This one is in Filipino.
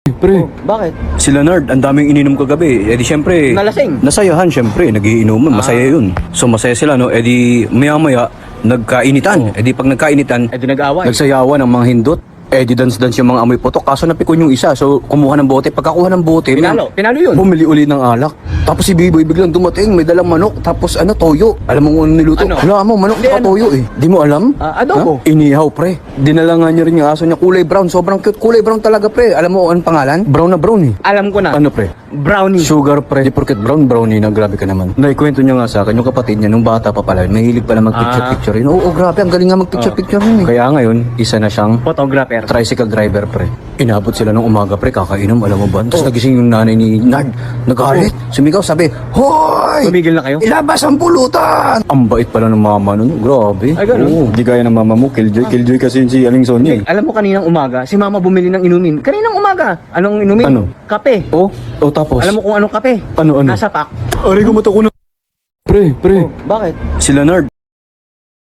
Pre, Bakit? si Leonard, ang daming ininom kagabi. Eh di syempre, Nalasing? nasayahan syempre, nagiinuman, masaya yun. So masaya sila, no? Eh di maya-maya, nagkainitan. Eh di pag nagkainitan, Eh di nag-away. nagsayawan ng mga hindot. Eh di dance-dance yung mga amoy putok. Kaso napikon yung isa, so kumuha ng bote. Pagkakuha ng bote, Pinalo yun. bumili uli ng alak. Tapos si Biboy biglang dumating, may dalang manok. Tapos toyo. Alam mo kung ano niluto? Ano? Wala mo, manok Hindi, na ano? toyo eh. Di mo alam? Adobo. Ha? Inihaw, pre. Dinala nga niya rin yung aso niya, kulay brown. Sobrang cute, kulay brown talaga, pre. Alam mo anong pangalan? Brown na brown eh. Alam ko na. Ano, pre? Brownie. Sugar, pre. Di porket brown, brownie na. Grabe ka naman. Naikwento niya nga sa akin, yung kapatid niya, nung bata pa pala, mahilig pala mag-picture-picture yun. Oo, grabe. Ang galing nga mag-picture-picture yun eh. Kaya ngayon, isa na siyang Photographer. tricycle driver, pre. Inabot sila nung umaga, pre, kakainom, alam mo ba? Tapos nagising yung nanay ni Nard, nagalit, sumigaw, sabi, Hoy! Tumigil na kayo? Ilabas ang pulutan! Ang bait pala ng mama nun, grabe. Ay, ganun? Oo, di gaya ng mama mo, Killjoy kasi yun si Aling Sonia. Alam mo kaninang umaga, si mama bumili ng inumin. Kaninang umaga? Anong inumin? Ano? Kape. Oh, tapos? Alam mo kung anong kape? Ano? Nasa pack. Aray, gumato ko na. Pre, Bakit? si Leonard,